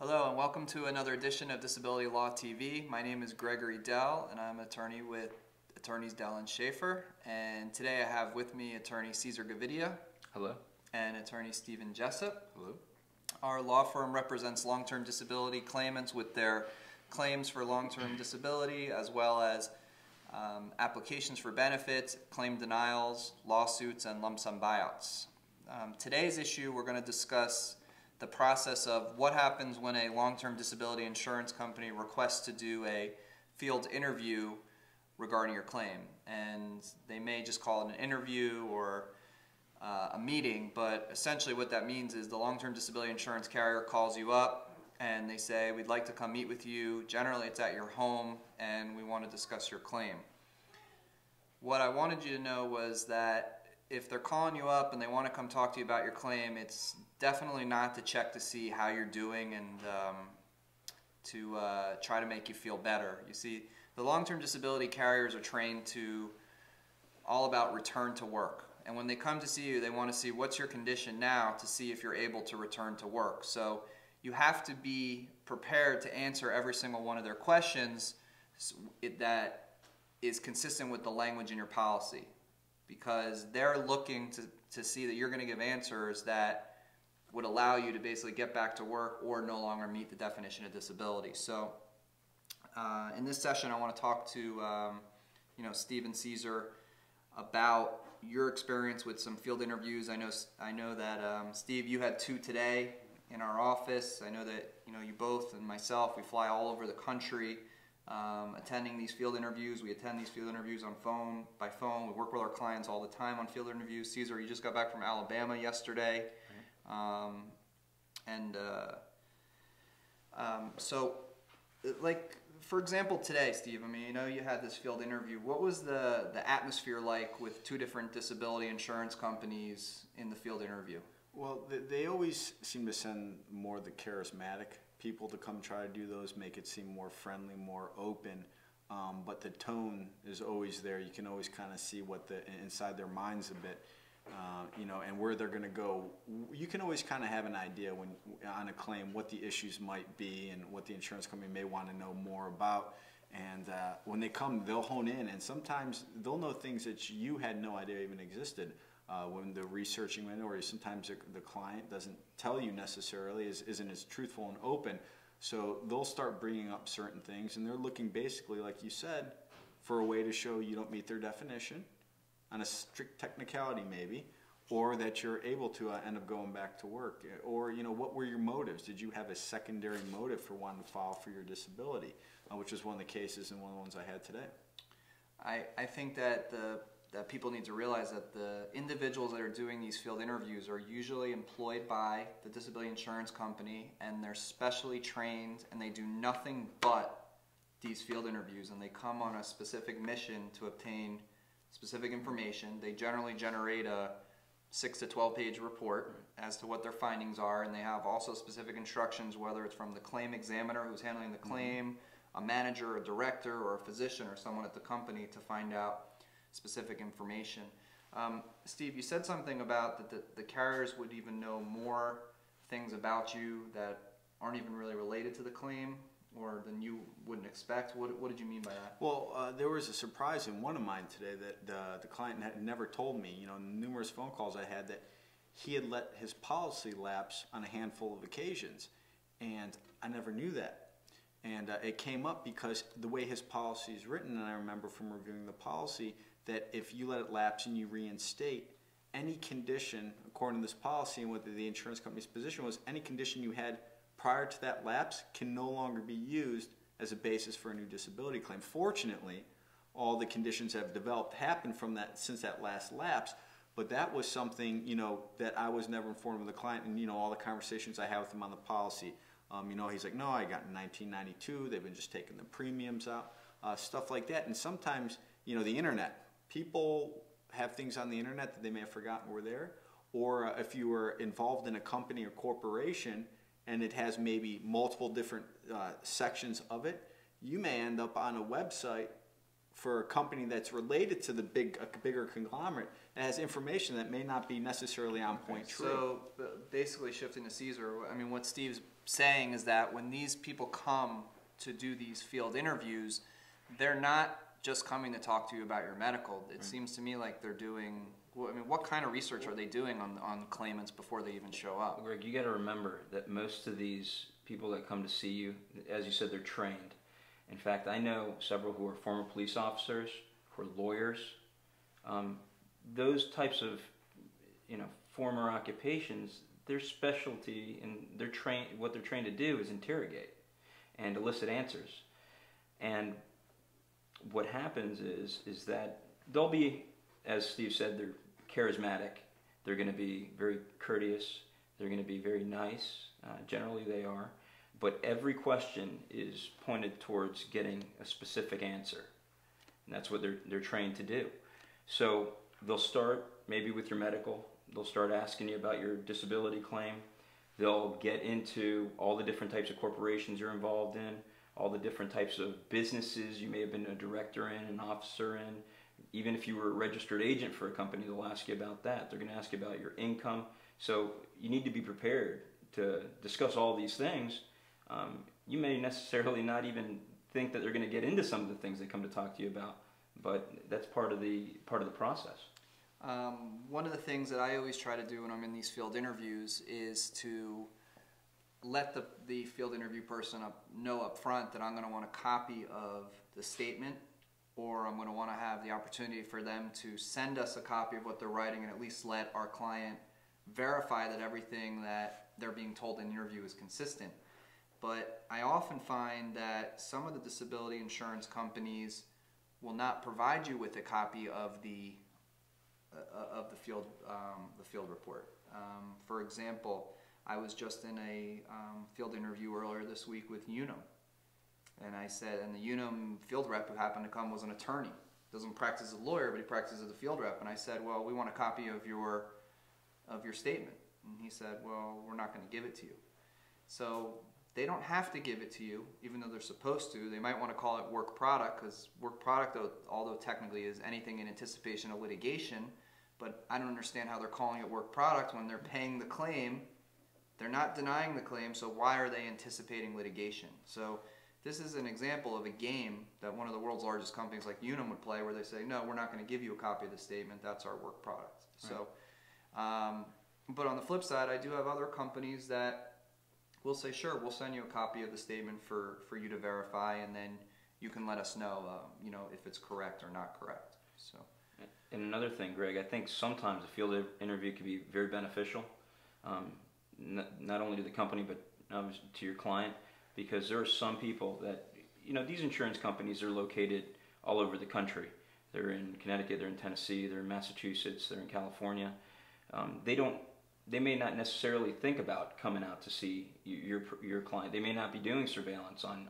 Hello and welcome to another edition of Disability Law TV. My name is Gregory Dell and I'm an attorney with attorneys Dell and Schaefer. And today I have with me attorney Cesar Gavidia. Hello. And attorney Stephen Jessup. Hello. Our law firm represents long-term disability claimants with their claims for long-term disability, as well as applications for benefits, claim denials, lawsuits, and lump sum buyouts. Today's issue, we're going to discuss the process of what happens when a long-term disability insurance company requests to do a field interview regarding your claim. And they may just call it an interview or a meeting, but essentially what that means is the long-term disability insurance carrier calls you up and they say, we'd like to come meet with you. Generally it's at your home and we want to discuss your claim. What I wanted you to know was that if they're calling you up and they want to come talk to you about your claim, it's definitely not to check to see how you're doing and to try to make you feel better. You see, the long-term disability carriers are trained to all about return to work. And when they come to see you, they want to see what's your condition now to see if you're able to return to work. So you have to be prepared to answer every single one of their questions that is consistent with the language in your policy, because they're looking to see that you're going to give answers that would allow you to basically get back to work or no longer meet the definition of disability. So in this session I want to talk to Steve and Cesar about your experience with some field interviews. I know that Steve, you had 2 today in our office. I know that you both and myself, we fly all over the country attending these field interviews. We attend these field interviews by phone. We work with our clients all the time on field interviews. Cesar, you just got back from Alabama yesterday. So like, for example, today, Steve, you had this field interview. What was the atmosphere like with 2 different disability insurance companies in the field interview? Well, they always seem to send more the charismatic people to come try to do those, make it seem more friendly, more open. But the tone is always there. You can always kind of see what inside their minds a bit, and where they're going to go. You can always kind of have an idea on a claim what the issues might be and what the insurance company may want to know more about. And when they come, they'll hone in, and sometimes they'll know things that you had no idea even existed. When they're researching it, or sometimes the client doesn't tell you necessarily, isn't as truthful and open. So they'll start bringing up certain things, and they're looking basically, like you said, for a way to show you don't meet their definition on a strict technicality maybe, or that you're able to end up going back to work. Or, what were your motives? Did you have a secondary motive for wanting to file for your disability, which was one of the cases and one of the ones I had today. I think that people need to realize that the individuals that are doing these field interviews are usually employed by the disability insurance company, and they're specially trained, and they do nothing but these field interviews, and they come on a specific mission to obtain specific information. They generally generate a 6 to 12 page report as to what their findings are, and they have also specific instructions, whether it's from the claim examiner who's handling the claim, a manager, a director, or a physician, or someone at the company to find out specific information. Steve, you said something about that the carriers would even know more things about you that aren't even really related to the claim, or than you wouldn't expect. What did you mean by that? Well, there was a surprise in one of mine today that the client had never told me. Numerous phone calls I had, that he had let his policy lapse on a handful of occasions, and I never knew that. And it came up because the way his policy is written, and I remember from reviewing the policy, that if you let it lapse and you reinstate, any condition, according to this policy and what the insurance company's position was, any condition you had prior to that lapse can no longer be used as a basis for a new disability claim. Fortunately, all the conditions that have developed happened from since that last lapse, but that was something, that I was never informed of the client, and, all the conversations I had with him on the policy. He's like, no, I got in 1992, they've been just taking the premiums out, stuff like that. And sometimes, the internet, people have things on the internet that they may have forgotten were there, or if you were involved in a company or corporation and it has maybe multiple different sections of it, you may end up on a website for a company that's related to a bigger conglomerate that has information that may not be necessarily on point true. So basically, shifting to Cesar, what Steve's saying is that when these people come to do these field interviews, they're not just coming to talk to you about your medical. It seems to me like they're doing, I mean, what kind of research are they doing on claimants before they even show up? Greg, you got to remember that most of these people that come to see you, as you said, they're trained. In fact, I know several who are former police officers, who are lawyers. Those types of, former occupations, their specialty and what they're trained to do is interrogate and elicit answers. And what happens is that they'll be, as Steve said, they're charismatic. They're going to be very courteous. They're going to be very nice. Generally, they are. But every question is pointed towards getting a specific answer. And that's what they're trained to do. So they'll start maybe with your medical. They'll start asking you about your disability claim. They'll get into all the different types of corporations you're involved in, all the different types of businesses you may have been a director in, an officer in. Even if you were a registered agent for a company, they'll ask you about that. They're going to ask you about your income. So you need to be prepared to discuss all these things. You may necessarily not even think that they're going to get into some of the things they come to talk to you about, but that's part of the process. One of the things that I always try to do when I'm in these field interviews is to let the field interview person know up front that I'm going to want a copy of the statement, or I'm going to want to have the opportunity for them to send us a copy of what they're writing and at least let our client verify that everything that they're being told in the interview is consistent. But I often find that some of the disability insurance companies will not provide you with a copy of the field report. For example, I was just in a field interview earlier this week with Unum, and I said, and the Unum field rep who happened to come was an attorney. Doesn't practice as a lawyer, but he practices as a field rep. And I said, well, we want a copy of your statement. And he said, well, we're not going to give it to you. So they don't have to give it to you, even though they're supposed to. They might want to call it work product, because work product, although technically is anything in anticipation of litigation, but I don't understand how they're calling it work product when they're paying the claim. They're not denying the claim, so why are they anticipating litigation? So this is an example of a game that one of the world's largest companies like Unum would play, where they say, no, we're not going to give you a copy of the statement. That's our work product. Right. So, but on the flip side, I do have other companies that will say, sure, we'll send you a copy of the statement for you to verify, and then you can let us know, if it's correct or not correct. So. And another thing, Greg, I think sometimes a field interview can be very beneficial, not only to the company but to your client, because there are some people that, these insurance companies are located all over the country. They're in Connecticut, they're in Tennessee, they're in Massachusetts, they're in California. They may not necessarily think about coming out to see your client. They may not be doing surveillance on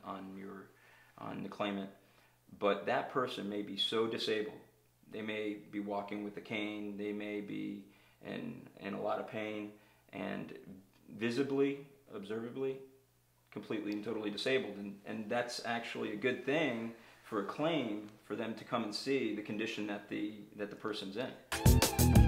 the claimant, but that person may be so disabled. They may be walking with a cane. They may be in a lot of pain, and visibly, observably, completely and totally disabled. And that's actually a good thing for a claim, for them to come and see the condition that the person's in.